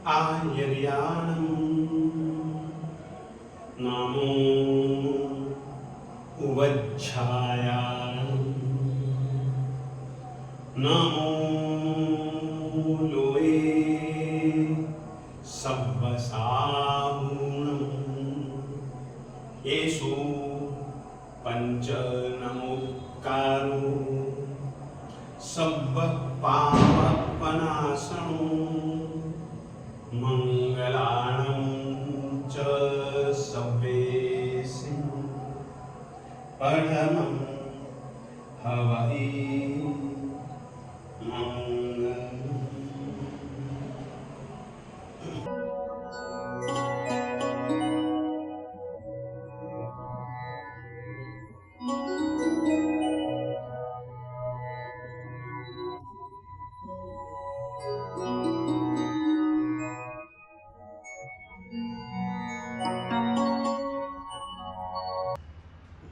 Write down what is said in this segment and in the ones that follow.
आयर्याणम् नमो उवच्छायाणम् नमो लोये सब्बसागुणम् येषु पंच नमोकारो सब्बपापनाशनो मंगलानं च सब्बेसिं परमं हवै मंगलम्।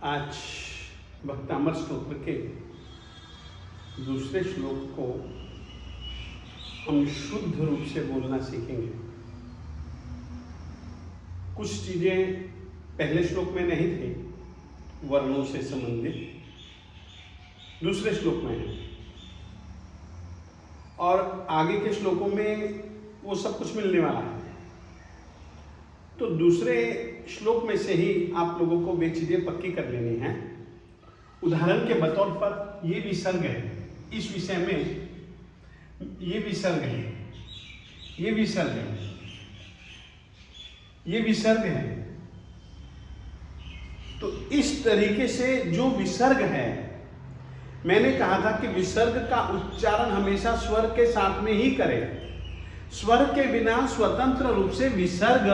आज भक्तामर स्तोत्र के दूसरे श्लोक को हम शुद्ध रूप से बोलना सीखेंगे। कुछ चीजें पहले श्लोक में नहीं थी, वर्णों से संबंधित दूसरे श्लोक में है, और आगे के श्लोकों में वो सब कुछ मिलने वाला है। तो दूसरे श्लोक में से ही आप लोगों को वे चीजें पक्की कर लेनी है। उदाहरण के बतौर पर ये विसर्ग है, इस विषय में ये विसर्ग है, ये विसर्ग है, ये विसर्ग है। तो इस तरीके से जो विसर्ग है, मैंने कहा था कि विसर्ग का उच्चारण हमेशा स्वर के साथ में ही करें। स्वर के बिना स्वतंत्र रूप से विसर्ग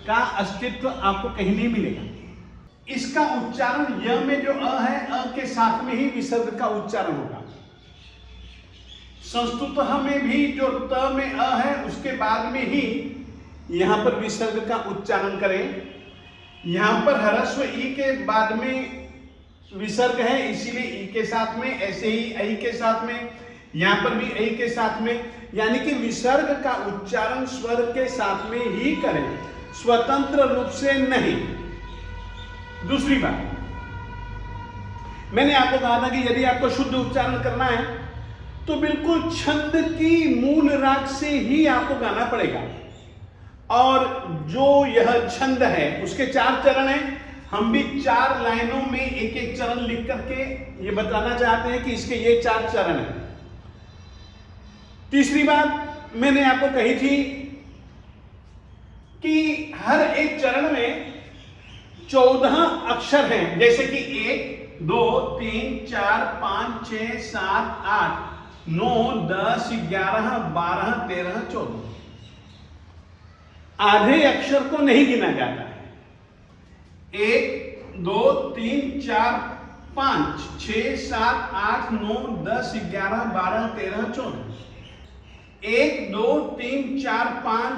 का अस्तित्व आपको कहीं नहीं मिलेगा। इसका उच्चारण य में जो अ है, अ के साथ में ही विसर्ग का उच्चारण होगा। संस्कृत में भी जो त में अ है, उसके बाद में ही यहां पर विसर्ग का उच्चारण करें। यहां पर ह्रस्व ई के बाद में विसर्ग है, इसीलिए ई के साथ में, ऐसे ही ऐ के साथ में, यहां पर भी ऐ के साथ में, यानी कि विसर्ग का उच्चारण स्वर के साथ में ही करें, स्वतंत्र रूप से नहीं। दूसरी बात, मैंने आपको कहा था कि यदि आपको शुद्ध उच्चारण करना है तो बिल्कुल छंद की मूल राग से ही आपको गाना पड़ेगा। और जो यह छंद है उसके 4 चरण हैं। हम भी 4 लाइनों में एक एक चरण लिख करके ये बताना चाहते हैं कि इसके ये 4 चरण हैं। तीसरी बात मैंने आपको कही थी कि हर एक चरण में 14 अक्षर हैं, जैसे कि 1, 2, 3, 4, 5, 6, 7, 8, 9, 10, 11, 12, 13, 14। आधे अक्षर को नहीं गिना जाता है। 1, 2, 3, 4, 5, 6, 7, 8, 9, 10, 11, 12, 13, 14। 1, 2, 3, 4, 5,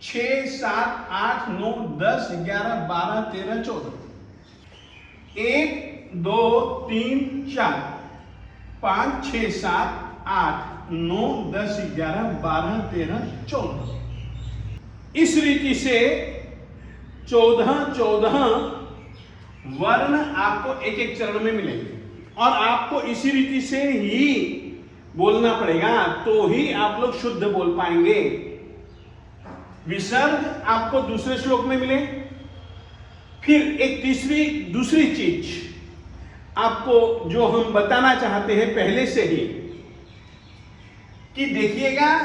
6, 7, 8, 9, 10, 11, 12, 13, 14। 1, 2, 3, 4, 5, 6, 7, 8, 9, 10, 11, 12, 13, 14। इस रीति से 14 वर्ण आपको एक एक चरण में मिलेंगे, और आपको इसी रीति से ही बोलना पड़ेगा, तो ही आप लोग शुद्ध बोल पाएंगे। विसर्ग आपको दूसरे श्लोक में मिले। फिर एक दूसरी चीज आपको जो हम बताना चाहते हैं पहले से ही, कि देखिएगा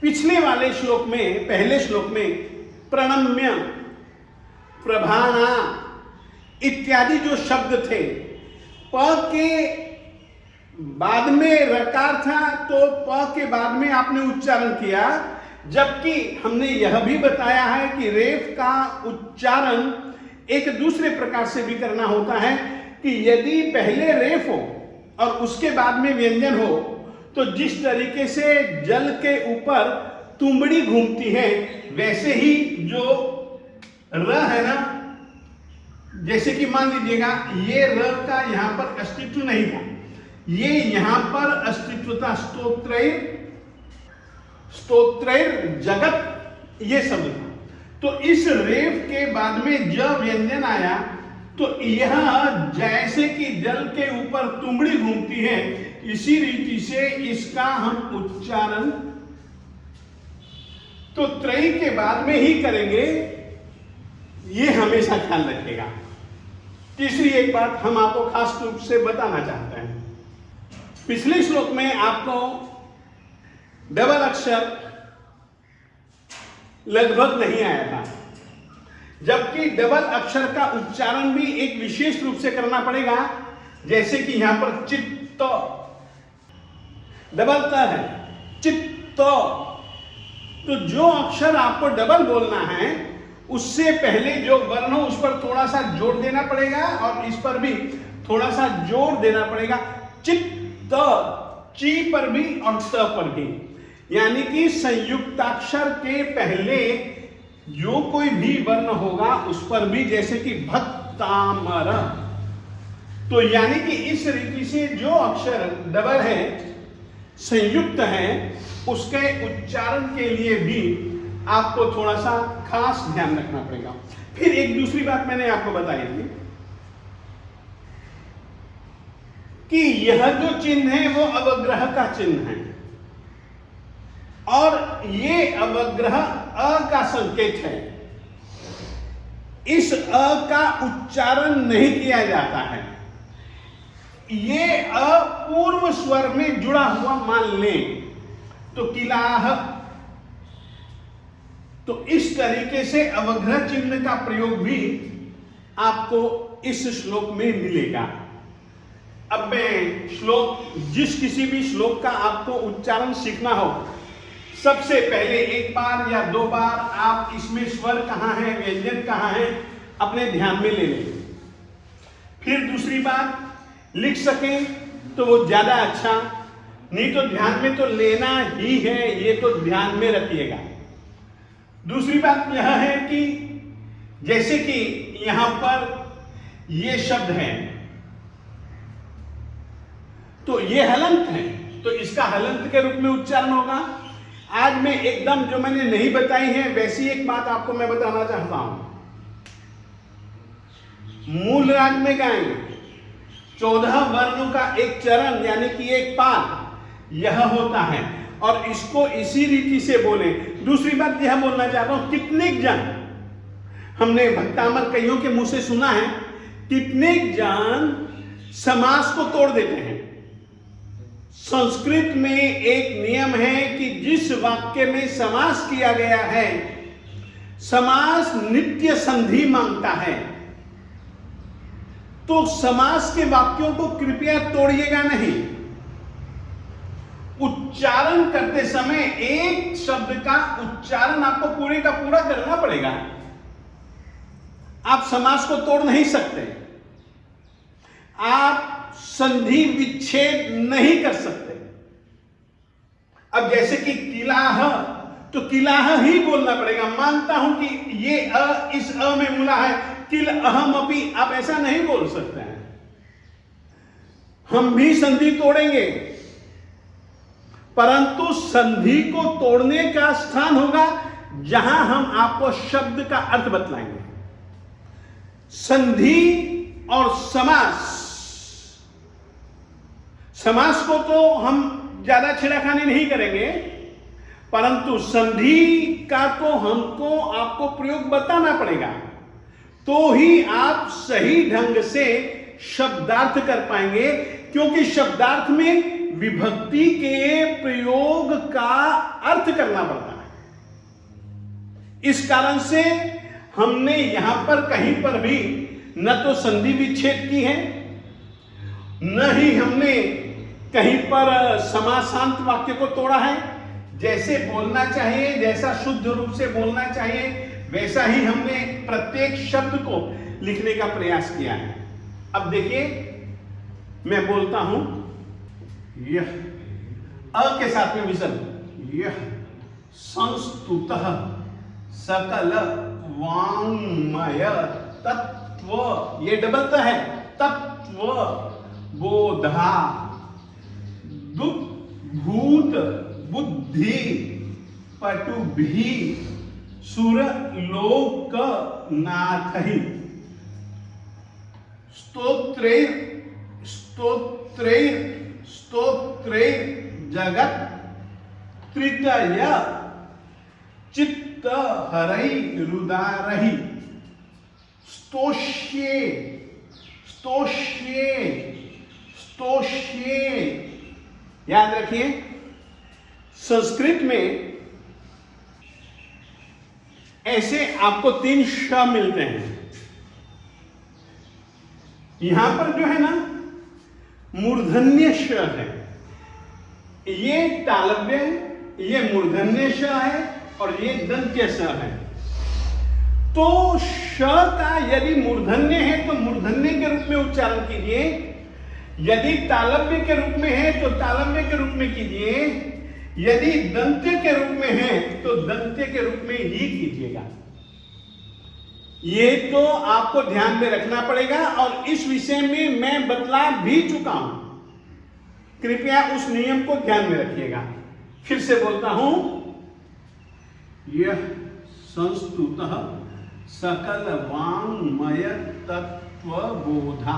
पिछले वाले श्लोक में, पहले श्लोक में प्रणम्य, प्रभाना इत्यादि जो शब्द थे, प के बाद में रकार था तो प के बाद में आपने उच्चारण किया, जबकि हमने यह भी बताया है कि रेफ का उच्चारण एक दूसरे प्रकार से भी करना होता है, कि यदि पहले रेफ हो और उसके बाद में व्यंजन हो, तो जिस तरीके से जल के ऊपर तुंबड़ी घूमती है, वैसे ही जो र है ना, जैसे कि मान लीजिएगा ये र का यहां पर अस्तित्व नहीं था, ये यहां पर अस्तित्वता स्तोत्रैर जगत ये शब्द था। तो इस रेफ के बाद में जब व्यंजन आया तो यह जैसे कि जल के ऊपर तुमड़ी घूमती है, इसी रीति से इसका हम उच्चारण तो त्रयी के बाद में ही करेंगे, ये हमेशा ख्याल रखेगा। तीसरी एक बात हम आपको खास रूप से बताना चाहते हैं। पिछले श्लोक में आपको डबल अक्षर लगभग नहीं आया था, जबकि डबल अक्षर का उच्चारण भी एक विशेष रूप से करना पड़ेगा। जैसे कि यहां पर चित्त डबल त है, चित्त, तो जो अक्षर आपको डबल बोलना है उससे पहले जो वर्ण हो उस पर थोड़ा सा जोर देना पड़ेगा और इस पर भी थोड़ा सा जोर देना पड़ेगा। चित्त, ची पर भी और त पर भी, यानी कि संयुक्ताक्षर के पहले जो कोई भी वर्ण होगा उस पर भी, जैसे कि भक्तामर, तो यानी कि इस रीति से जो अक्षर डबल है, संयुक्त है, उसके उच्चारण के लिए भी आपको थोड़ा सा खास ध्यान रखना पड़ेगा। फिर एक दूसरी बात मैंने आपको बताई थी कि यह जो चिन्ह है वो अवग्रह का चिन्ह है और ये अवग्रह अ का संकेत है। इस अ का उच्चारण नहीं किया जाता है। ये अ पूर्व स्वर में जुड़ा हुआ मान लें तो किलाह, तो इस तरीके से अवग्रह चिन्ह का प्रयोग भी आपको इस श्लोक में मिलेगा। अब मैं जिस किसी भी श्लोक का आपको उच्चारण सीखना हो, सबसे पहले एक बार या दो बार आप इसमें स्वर कहाँ है, व्यंजन कहाँ है, अपने ध्यान में ले लें। फिर दूसरी बात, लिख सकें तो वो ज्यादा अच्छा, नहीं तो ध्यान में तो लेना ही है, ये तो ध्यान में रखिएगा। दूसरी बात यह है कि जैसे कि यहां पर ये शब्द है तो ये हलंत है, तो इसका हलंत के रूप में उच्चारण होगा। आज मैं एकदम जो मैंने नहीं बताई है वैसी एक बात आपको मैं बताना चाहता हूं। मूल राग में गाएंगे 14 वर्णों का एक चरण यानी कि एक पाद यह होता है और इसको इसी रीति से बोले। दूसरी बात यह बोलना चाहता हूं, कितने जन, हमने भक्तामर कईयों के मुंह से सुना है, कितने जन समास को तोड़ देते हैं। संस्कृत में एक नियम है कि जिस वाक्य में समास किया गया है, समास नित्य संधि मांगता है, तो समास के वाक्यों को कृपया तोड़िएगा नहीं। उच्चारण करते समय एक शब्द का उच्चारण आपको पूरे का पूरा करना पड़ेगा। आप समास को तोड़ नहीं सकते, आप संधि विच्छेद नहीं कर सकते। अब जैसे कि किलाह, तो किलाह ही बोलना पड़ेगा। मानता हूं कि ये अ इस अ में मिला है, किल अहम अपी, आप ऐसा नहीं बोल सकते हैं। हम भी संधि तोड़ेंगे, परंतु संधि को तोड़ने का स्थान होगा जहां हम आपको शब्द का अर्थ बतलाएंगे। संधि और समास को तो हम ज्यादा छेड़खानी नहीं करेंगे, परंतु संधि का तो हमको आपको प्रयोग बताना पड़ेगा, तो ही आप सही ढंग से शब्दार्थ कर पाएंगे। क्योंकि शब्दार्थ में विभक्ति के प्रयोग का अर्थ करना पड़ता है। इस कारण से हमने यहां पर कहीं पर भी न तो संधि विच्छेद की है, न ही हमने कहीं पर समासांत वाक्य को तोड़ा है। जैसे बोलना चाहिए, जैसा शुद्ध रूप से बोलना चाहिए, वैसा ही हमने प्रत्येक शब्द को लिखने का प्रयास किया है। अब देखिए, मैं बोलता हूं यह अ के साथ में विसर्ग, यह संस्तुतः सकल वाङ्मय तत्व, ये डबल त है, तत्व बोधा दुद्भूत बुद्धि पटुभिः सुरलोकनाथैः स्तोत्रैर् जगत् त्रितय चित्त हरैरुदारैः स्तोष्ये याद रखिए, संस्कृत में ऐसे आपको 3 श मिलते हैं। यहां पर जो है ना मूर्धन्य श है, ये तालव्य है, ये मूर्धन्य श है और ये दंत्य श है। तो श का यदि मूर्धन्य है तो मूर्धन्य के रूप में उच्चारण कीजिए, यदि तालव्य के रूप में है तो तालव्य के रूप में कीजिए, यदि दंत्य के रूप में है तो दंत्य के रूप में ही कीजिएगा। ये तो आपको ध्यान में रखना पड़ेगा और इस विषय में मैं बतला भी चुका हूं, कृपया उस नियम को ध्यान में रखिएगा। फिर से बोलता हूं, यह संस्तुतः सकल वाङ्मय तत्वबोधा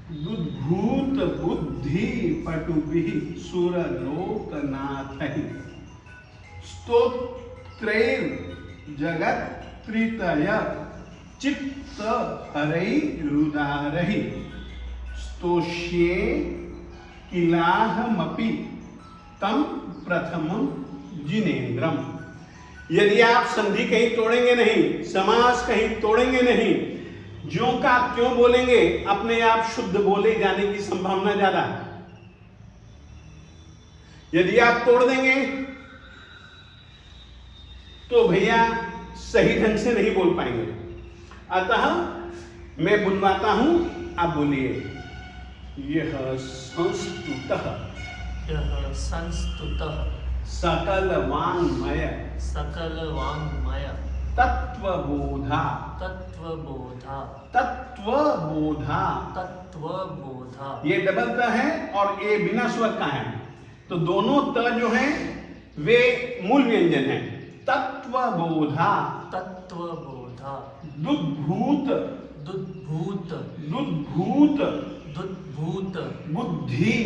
दुद्भूत बुद्धि पटुभिः सुरलोकनाथैः स्तोत्रैर् जगत् त्रितय चित्त हरैरुदारैः स्तोष्ये किलाहमपि तं प्रथमं जिनेन्द्रम्। यदि आप संधि कहीं तोड़ेंगे नहीं, समास कहीं तोड़ेंगे नहीं, ज्यों का क्यों बोलेंगे, अपने आप शुद्ध बोले जाने की संभावना ज्यादा है। यदि आप तोड़ देंगे तो भैया सही ढंग से नहीं बोल पाएंगे। अतः मैं बुलवाता हूं, आप बोलिए। यह संस्तुतः सकल वाङ्मय तत्वबोधा ये डबल त है और ये बिना स्वर का है, तो दोनों त जो हैं वे मूल व्यंजन हैं। तत्वबोधा दुद्भूत बुद्धि।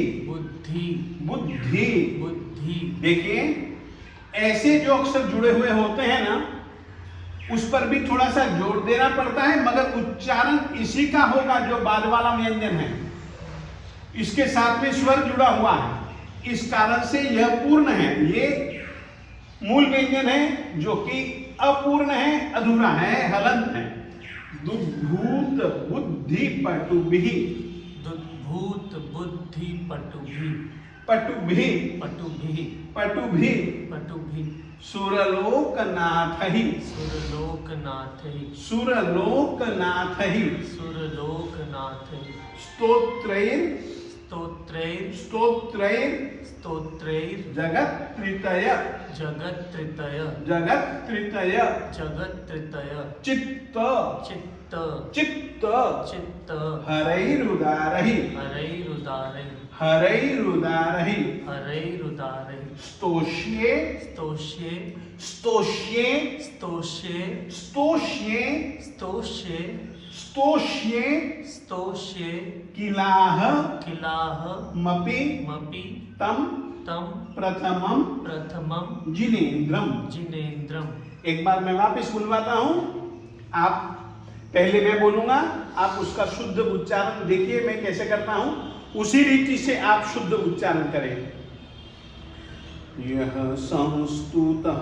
देखिए, ऐसे जो अक्षर जुड़े हुए होते हैं ना, उस पर भी थोड़ा सा जोर देना पड़ता है, मगर उच्चारण इसी का होगा जो बाद वाला व्यंजन है, इसके साथ में स्वर जुड़ा हुआ है। इस कारण से यह पूर्ण है, ये मूल व्यंजन है जो कि अपूर्ण है, अधूरा है, हलंत है। दुद्भूत बुद्धि पटुभिः सुरलोकनाथैः स्तोत्रैर् जगत् त्रितय चित्त हरैरुदारैः स्तोष्ये किलाहमपि तं प्रथमं जिनेन्द्रम्। एक बार मैं वापस बुलवाता हूं, आप पहले मैं बोलूंगा, आप उसका शुद्ध उच्चारण देखिए मैं कैसे करता हूं, उसी रीति से आप शुद्ध उच्चारण करें। यह संस्तुतः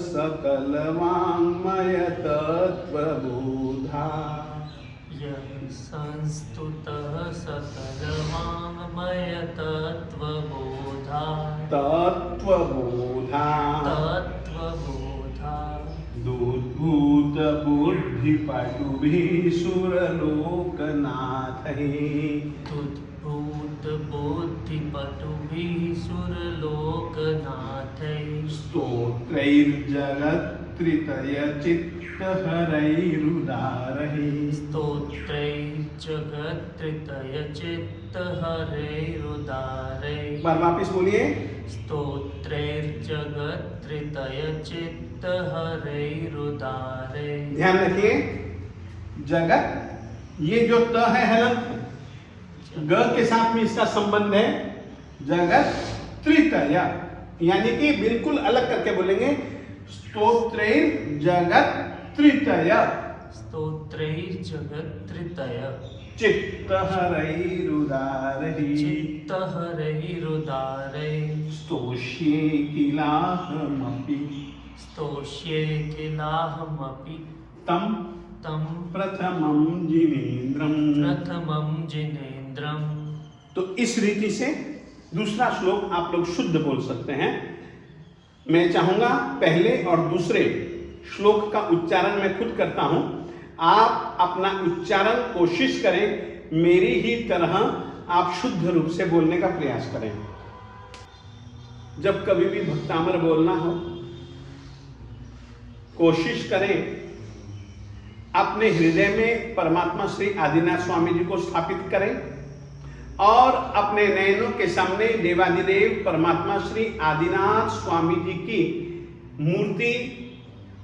सकल वाङ्मय तत्वबोधा दुद्भूत बुद्धि पटुभिः सुरलोकनाथैः स्तोत्रैर् जगत् त्रितय चित्त हरैरुदारहि। स्तोत्रैर्जगत्त्रितय चित्त हरैरुदारै। बार वापिस बोलिए। स्तोत्रैर्जगत्त्रितय चित्त हरैरुदारै। ध्यान रखिए, जगत, ये जो त है हलंत, ग के साथ में इसका संबंध है। जगत त्रितय, यानी कि बिल्कुल अलग करके बोलेंगे। स्तोत्रैर जगत त्रितय। स्तोत्रैर्जगत्त्रितय चित्त हरैरुदारहि। चित्त हरैरुदारै। स्तोष्ये किलाहमपि। स्तोष्ये किलाहमपि तम तं प्रथमं जिनेन्द्रम। प्रथमं जिनेन्द्रम। तो इस रीति से दूसरा श्लोक आप लोग शुद्ध बोल सकते हैं। मैं चाहूंगा पहले और दूसरे श्लोक का उच्चारण मैं खुद करता हूं, आप अपना उच्चारण कोशिश करें, मेरी ही तरह आप शुद्ध रूप से बोलने का प्रयास करें। जब कभी भी भक्तामर बोलना हो, कोशिश करें अपने हृदय में परमात्मा श्री आदिनाथ स्वामी जी को स्थापित करें और अपने नयनों के सामने देवादिदेव परमात्मा श्री आदिनाथ स्वामी जी की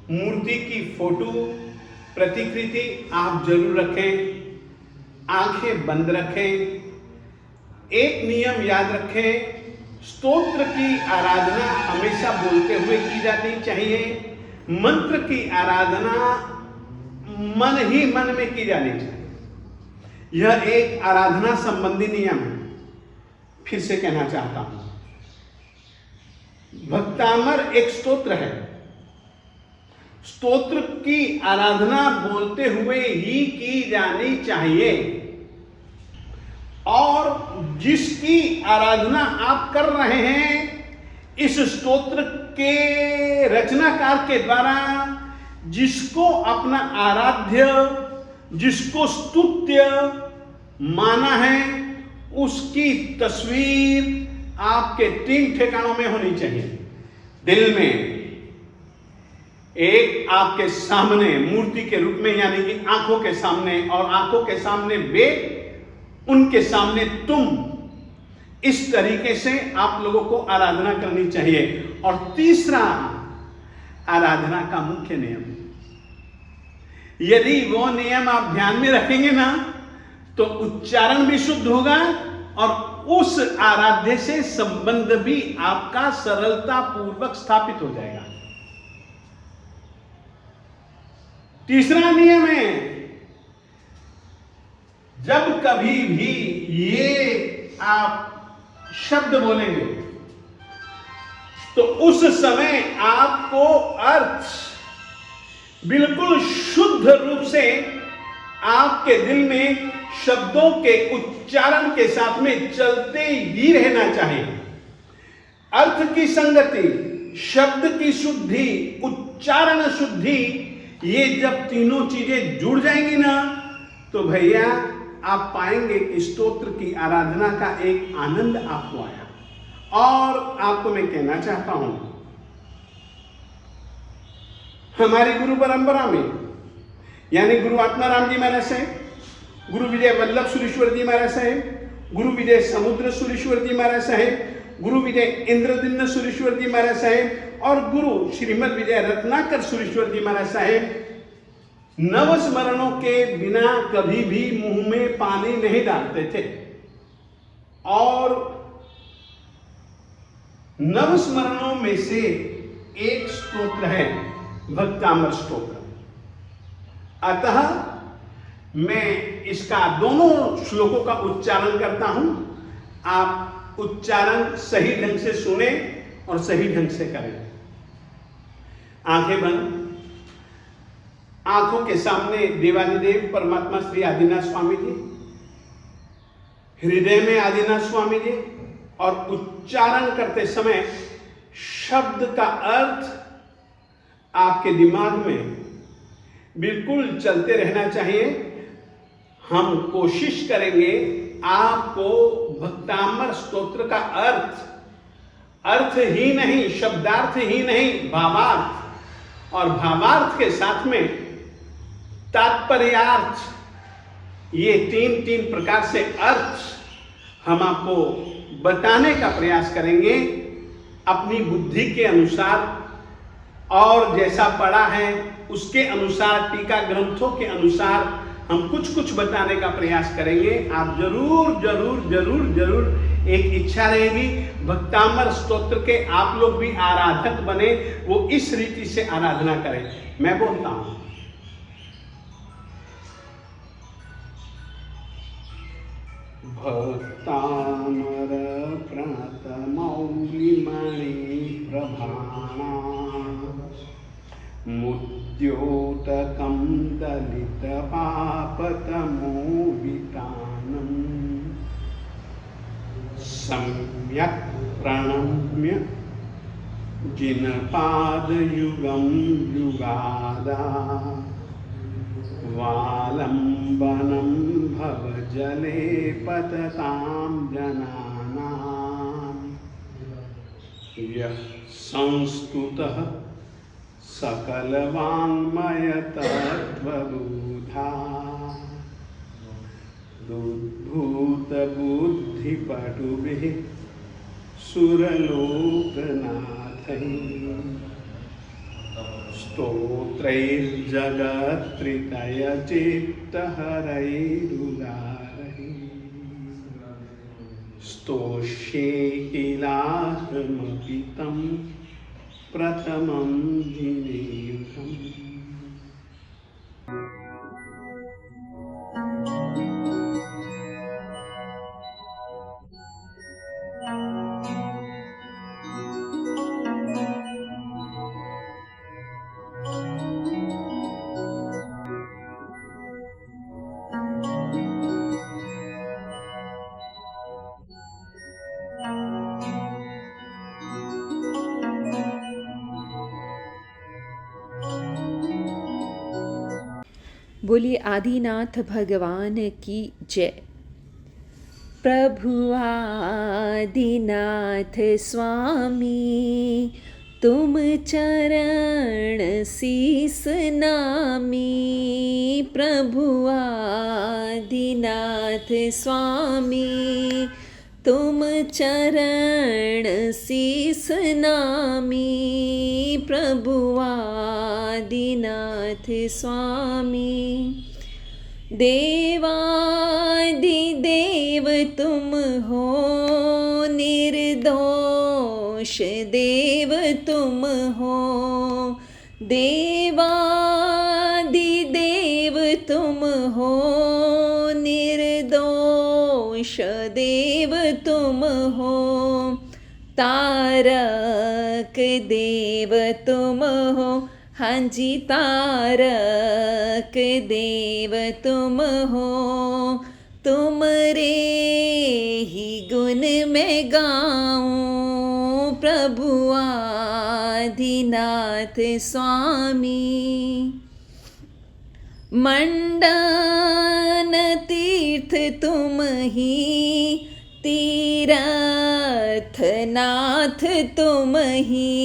मूर्ति की फोटो प्रतिकृति आप जरूर रखें। आंखें बंद रखें। एक नियम याद रखें, स्तोत्र की आराधना हमेशा बोलते हुए की जानी चाहिए। मंत्र की आराधना मन ही मन में की जानी चाहिए। यह एक आराधना संबंधी नियम है। फिर से कहना चाहता हूं, भक्तामर एक स्तोत्र है। स्तोत्र की आराधना बोलते हुए ही की जानी चाहिए और जिसकी आराधना आप कर रहे हैं, इस स्तोत्र के रचनाकार के द्वारा जिसको अपना आराध्य, जिसको स्तुत्य माना है, उसकी तस्वीर आपके 3 ठिकानों में होनी चाहिए। दिल में एक, आपके सामने मूर्ति के रूप में, यानी कि आंखों के सामने, और आंखों के सामने वे, उनके सामने तुम। इस तरीके से आप लोगों को आराधना करनी चाहिए। और तीसरा, आराधना का मुख्य नियम, यदि वो नियम आप ध्यान में रखेंगे ना, तो उच्चारण भी शुद्ध होगा और उस आराध्य से संबंध भी आपका सरलता पूर्वक स्थापित हो जाएगा। तीसरा नियम है, जब कभी भी ये आप शब्द बोलेंगे तो उस समय आपको अर्थ बिल्कुल शुद्ध रूप से आपके दिल में शब्दों के उच्चारण के साथ में चलते ही रहना चाहिए। अर्थ की संगति, शब्द की शुद्धि, उच्चारण शुद्धि, ये जब तीनों चीजें जुड़ जाएंगी ना, तो भैया आप पाएंगे कि स्तोत्र की आराधना का एक आनंद आपको आया। और आपको मैं कहना चाहता हूं, हमारी गुरु परंपरा में, यानी गुरु आत्माराम जी महाराज साहेब, गुरु विजय वल्लभ सुरेश्वर जी महाराज साहेब, गुरु विजय समुद्र सुरेश्वर जी महाराज साहेब, गुरु विजय इंद्रदिन्न सुरेश्वर जी महाराज साहेब और गुरु श्रीमद विजय रत्नाकर सुरेश्वर जी महाराज साहेब नवस्मरणों के बिना कभी भी मुंह में पानी नहीं डालते थे। और नवस्मरणों में से एक स्तोत्र है भक्तामर स्तोत्र। अतः मैं इसका दोनों श्लोकों का उच्चारण करता हूं, आप उच्चारण सही ढंग से सुने और सही ढंग से करें। आंखें बंद, आंखों के सामने देवादिदेव परमात्मा श्री आदिनाथ स्वामी जी, हृदय में आदिनाथ स्वामी जी, और उच्चारण करते समय शब्द का अर्थ आपके दिमाग में बिल्कुल चलते रहना चाहिए। हम कोशिश करेंगे आपको भक्तामर स्तोत्र का अर्थ ही नहीं, शब्दार्थ ही नहीं, भावार्थ और भावार्थ के साथ में तात्पर्यार्थ, ये तीन प्रकार से अर्थ हम आपको बताने का प्रयास करेंगे अपनी बुद्धि के अनुसार, और जैसा पढ़ा है उसके अनुसार, टीका ग्रंथों के अनुसार हम कुछ बताने का प्रयास करेंगे। आप जरूर एक इच्छा रहेगी भक्तामर स्तोत्र के आप लोग भी आराधक बने, वो इस रीति से आराधना करें। मैं बोलता हूं, भक्तामर प्रणतमौलिमणि प्रभाणा मुद्योतकं दलितपापतमोहितानम् सम्यक् प्रणम्य जिनपादयुगं युगादा वालम्बनं भवजले पततां जनानां यः संस्तुतः सकलवाङ्मयतत्त्वबोधा दुद्भूतबुद्धिपटुभिः सुरलोकनाथैः स्तोत्रैर्जगत्त्रितयचित्तहरैरुदारैः स्तोष्ये किलाहमपि तं प्रथमं जिनेयुगम्। बोलिए आदिनाथ भगवान की जय। प्रभु आदिनाथ स्वामी तुम चरण शीस नामी। प्रभु आदिनाथ स्वामी तुम चरण शीस नामी। प्रभु आदिनाथ स्वामी देवादिदेव तुम हो निर्दोष देव तुम हो। देवादिदेव तुम हो निर्दोष देव तुम हो। तारक देव तुम हो, हाँ जी तारक देव तुम हो। तुम रे ही गुण में गाऊं प्रभु आदिनाथ स्वामी। मंडन तीर्थ तुम ही तीर्थनाथ तुम ही।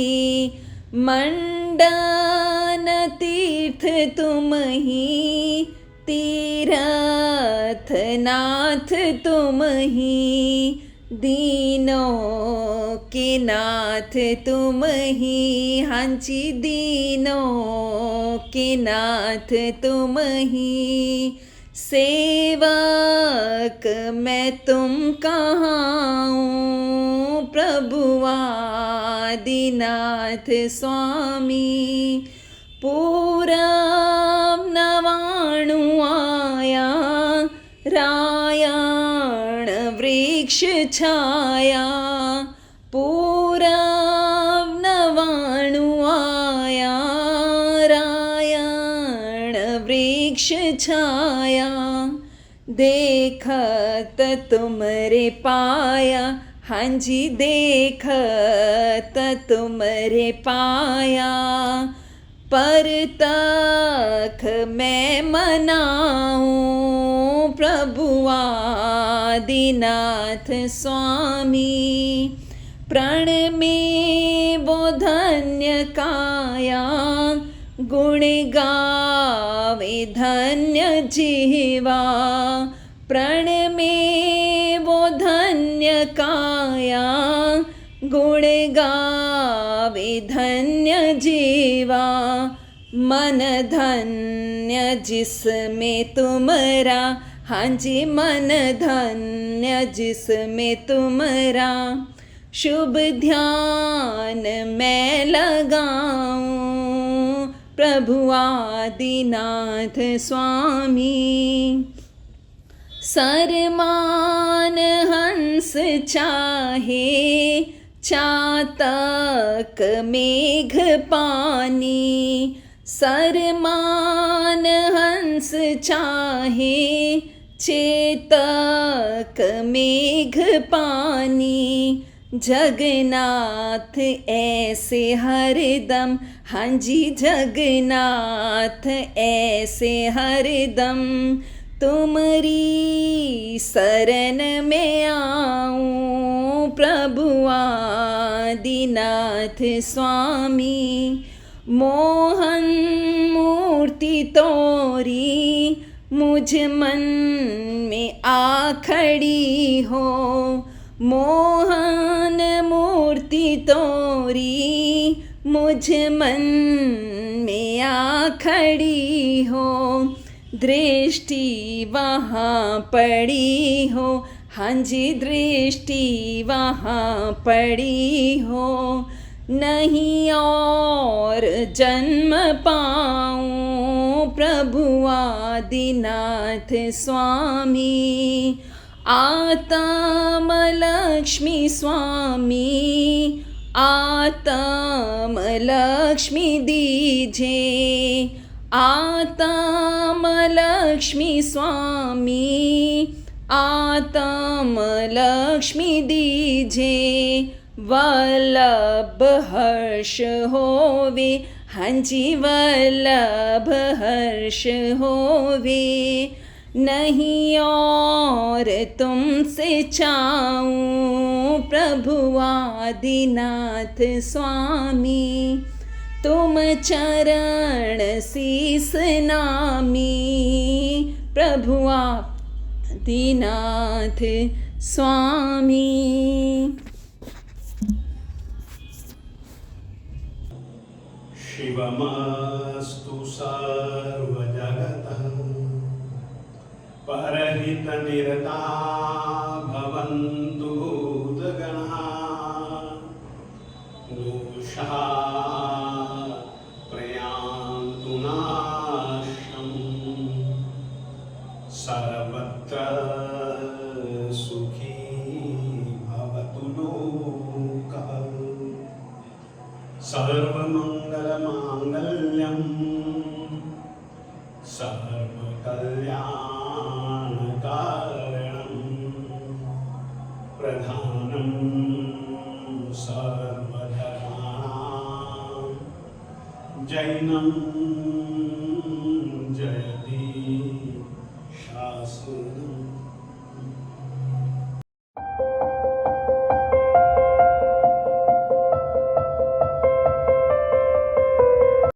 मंडन तीर्थ तुम ही तीर्थनाथ तुम ही। दीनों के नाथ तुम ही, हाँ जी दीनों के नाथ तुम ही। सेवक मैं तुम कहाऊं प्रभु आदिनाथ स्वामी। पूरब नवाणु आया रायण वृक्ष छाया। पूरब नवाणु आया रायण वृक्ष छाया। देखत तुमरे पाया, हाँ जी देखत तुमरे पाया। पर तक मैं मनाऊं प्रभु आदिनाथ स्वामी। प्रण में वो धन्य काया गुण गावे धन्य जीवा, प्रण में वो धन्य काया, गुण गावे धन्य जीवा, मन धन्य जिसमें तुमरा, हाँ जी मन धन्य जिसमें तुमरा, शुभ ध्यान मैं लगाऊं प्रभु आदिनाथ स्वामी। सरमान हंस चाहे चातक मेघ पानी, सरमान हंस चाहे चेतक मेघ पानी, जगन्नाथ ऐसे हरदम, हाँ जी जगन्नाथ ऐसे हरदम, तुम्हारी शरण में आऊं प्रभु आदिनाथ स्वामी। मोहन मूर्ति तोरी मुझ मन में आ खड़ी हो, मोहन मूर्ति तोरी मुझ मन में आ खड़ी हो, दृष्टि वहाँ पड़ी हो, हाँ जी दृष्टि वहाँ पड़ी हो, नहीं और जन्म पाऊँ प्रभु आदिनाथ स्वामी। आत्म लक्ष्मी स्वामी, आत्म लक्ष्मी दीजे, आत्म लक्ष्मी स्वामी, आत्म लक्ष्मी दीजे, वल्लभ हर्ष होवे, हाँ जी वल्लभ हर्ष होवे, नहीं और तुमसे चाहूं प्रभु आदिनाथ स्वामी। तुम चरण शीस नामी प्रभु आदिनाथ स्वामी। शिवमस्तु सर्वजगतः परहितनिरता भवन्तु भूतगणाः दोषाः प्रयान्तु नाशम् सर्वत्र सुखी भवतु लोकः सर्वमङ्गलमाङ्गल्यम् सर्वकल्याणकारणं प्रधानं सर्वधर्माणां जैनं